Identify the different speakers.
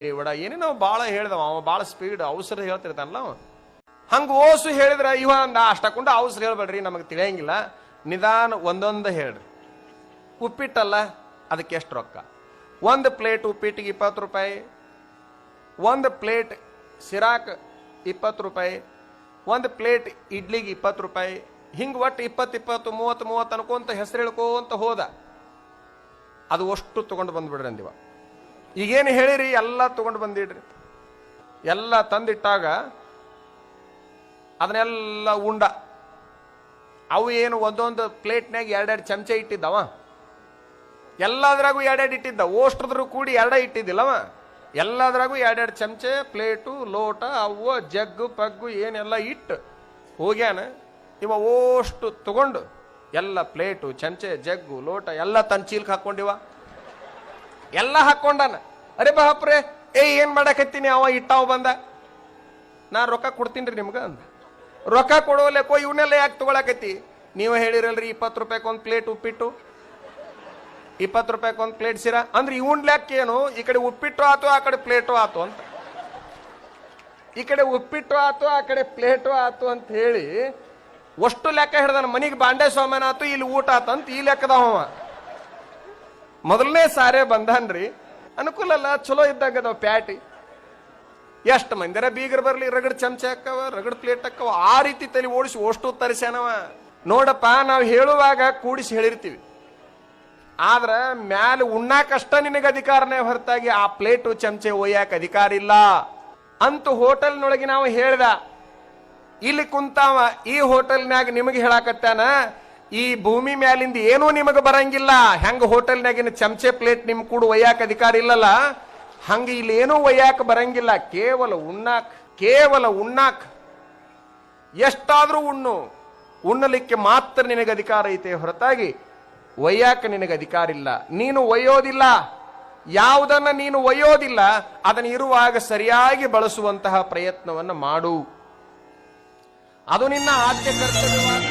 Speaker 1: ವಡ ಏನೇನೋ ಭಾಳ ಹೇಳ್ದವ ಅವ, ಭಾಳ ಸ್ಪೀಡ್ ಅವಸರ ಹೇಳ್ತಿರ್ತಾನಲ್ಲ ಅವ. ಹಂಗ ಓಸು ಹೇಳಿದ್ರ ಇವ ಅಂದ ಅಷ್ಟಕೊಂಡ ಅವಸರ ಹೇಳ್ಬೇಡ್ರಿ, ನಮಗೆ ತಿಳಿಯಂಗಿಲ್ಲ, ನಿಧಾನ ಒಂದೊಂದು ಹೇಳ್ರಿ. ಉಪ್ಪಿಟ್ಟಲ್ಲ, ಅದಕ್ಕೆ ಎಷ್ಟು ರೊಕ್ಕ? ಒಂದು ಪ್ಲೇಟ್ ಉಪ್ಪಿಟ್ಟಿಗೆ 20 ರೂಪಾಯಿ, ಒಂದು ಪ್ಲೇಟ್ ಸಿರಾಕ್ 20 ರೂಪಾಯಿ, ಒಂದು ಪ್ಲೇಟ್ ಇಡ್ಲಿಗೆ 20 ರೂಪಾಯಿ, ಹಿಂಗೆ ಒಟ್ಟು 20 20 30 30 ಅನ್ಕೊಂತ ಹೆಸರು ಹೇಳ್ಕೊಂತ ಹೋದ. ಅದು ಅಷ್ಟು ತಗೊಂಡು ಬಂದ್ಬಿಡ್ರಿ ಅಂದಿವ. ಈಗೇನು ಹೇಳಿರಿ ಎಲ್ಲ ತಗೊಂಡು ಬಂದಿಡ್ರಿ. ಎಲ್ಲ ತಂದಿಟ್ಟಾಗ ಅದನ್ನೆಲ್ಲ ಉಂಡ. ಅವು ಏನು ಒಂದೊಂದು ಪ್ಲೇಟ್ನಾಗ 2 ಚಮಚೆ ಇಟ್ಟಿದ್ದವ, ಎಲ್ಲದ್ರಾಗೂ 2 ಇಟ್ಟಿದ್ದ. ಓಷ್ಟ್ರದ್ರು ಕೂಡಿ 2 ಇಟ್ಟಿದ್ದಿಲ್ಲವ, ಎಲ್ಲದ್ರಾಗೂ 2 ಚಮಚೆ, ಪ್ಲೇಟು, ಲೋಟ, ಅವು ಜಗ್ಗು ಪಗ್ಗು ಏನೆಲ್ಲ ಇಟ್ಟು ಹೋಗ್ಯಾನ. ಇವ ಓಷ್ಟು ತಗೊಂಡು ಎಲ್ಲ ಪ್ಲೇಟು, ಚಮಚೆ, ಜಗ್ಗು, ಲೋಟ ಎಲ್ಲ ತನ್ನ ಚೀಲ್ಕ್ ಹಾಕೊಂಡಿವ, ಎಲ್ಲ ಹಾಕೊಂಡಾನ. ಅರೆ ಬಾಪ್ರೆ, ಏನ್ ಮಾಡಕತ್ತೀನಿ? ಅವ ಇಟ್ಟಾವ ಬಂದ, ನಾ ರೊಕ್ಕ ಕೊಡ್ತೀನಿ ನಿಮ್ಗ ಅಂದ. ರೊಕ್ಕ ಕೊಡೋಲೆಕ್ಕೋ ಇವನ್ನೆಲ್ಲ ಯಾಕೆ ತಗೊಳಕತ್ತಿ? ನೀವು ಹೇಳಿರಲ್ರಿ 20 ರೂಪಾಯಿಗೆ ಒಂದು ಪ್ಲೇಟ್ ಉಪ್ಪಿಟ್ಟು, 20 ರೂಪಾಯಿಗೆ ಒಂದು ಪ್ಲೇಟ್ ಸಿರಾ ಅಂದ್ರೆ ಇವನ್ ಲೆಕ್ಕ ಏನು? ಈ ಕಡೆ ಉಪ್ಪಿಟ್ಟು ಆತು, ಆ ಕಡೆ ಪ್ಲೇಟು ಆತು ಅಂತ. ಈ ಕಡೆ ಉಪ್ಪಿಟ್ಟು ಆತು, ಆ ಕಡೆ ಪ್ಲೇಟು ಆತು ಅಂತ ಹೇಳಿ ಅಷ್ಟು ಲೆಕ್ಕ ಹಿಡ್ದಾನ. ಮನಿಗೆ ಬಾಂಡೆ ಸಾಮಾನು ಆತು, ಇಲ್ಲಿ ಊಟ ಆತಂತ ಈ ಲೆಕ್ಕದವ. ಮೊದಲನೇ ಸಾರೇ ಬಂದಾನ್ರಿ, ಅನುಕೂಲ ಅಲ್ಲ, ಚಲೋ ಇದ್ದಂಗದವ ಪ್ಯಾಟಿ. ಎಷ್ಟು ಮಂದಿರ ಬೀಗರ್ ಬರ್ಲಿ, ರಗಡ್ ಚಮಚೆ ಹಾಕವ, ರಗಡ್ ಪ್ಲೇಟ್ ಹಾಕವ, ಆ ರೀತಿ ತಲೆ ಓಡಿಸಿ ಅಷ್ಟು ತರಿಸ್ಯಾನವ. ನೋಡಪ್ಪ, ನಾವು ಹೇಳುವಾಗ ಕೂಡಿಸಿ ಹೇಳಿರ್ತೀವಿ, ಆದ್ರ ಮ್ಯಾಲ ಉಣ್ಣಾಕಷ್ಟ ನಿನಗೆ ಅಧಿಕಾರನೇ ಹೊರತಾಗಿ ಆ ಪ್ಲೇಟು ಚಮಚೆ ಒಯ್ಯಾಕ ಅಧಿಕಾರ ಇಲ್ಲ ಅಂತೂ ಹೋಟೆಲ್ನೊಳಗೆ ನಾವು ಹೇಳ್ದ. ಇಲ್ಲಿ ಕುಂತಾವ ಈ ಹೋಟೆಲ್ನಾಗ ನಿಮಗೆ ಹೇಳಾಕತ್ತಾನ, ಈ ಭೂಮಿ ಮ್ಯಾಲಿಂದ ಏನೂ ನಿಮಗೆ ಬರಂಗಿಲ್ಲ. ಹೆಂಗ ಹೋಟೆಲ್ನಾಗಿನ ಚಮಚೆ ಪ್ಲೇಟ್ ನಿಮ್ ಕೂಡ ಒಯ್ಯಾಕ ಅಧಿಕಾರ ಇಲ್ಲಲ್ಲ, ಹಂಗ ಇಲ್ಲಿ ಏನೂ ಒಯ್ಯಾಕ ಬರಂಗಿಲ್ಲ. ಕೇವಲ ಉಣ್ಣಾಕ್ ಎಷ್ಟಾದ್ರೂ ಉಣ್ಣಲಿಕ್ಕೆ ಮಾತ್ರ ನಿನಗೆ ಅಧಿಕಾರ ಐತೆ ಹೊರತಾಗಿ ಒಯ್ಯಾಕ ನಿನಗೆ ಅಧಿಕಾರ ಇಲ್ಲ. ನೀನು ಒಯ್ಯೋದಿಲ್ಲ, ಯಾವುದನ್ನ ನೀನು ಒಯ್ಯೋದಿಲ್ಲ ಅದನ್ನ ಇರುವಾಗ ಸರಿಯಾಗಿ ಬಳಸುವಂತಹ ಪ್ರಯತ್ನವನ್ನು ಮಾಡು. ಅದು ನಿನ್ನ ಆದ್ಯ ಕರ್ತವ್ಯವಾಗಿ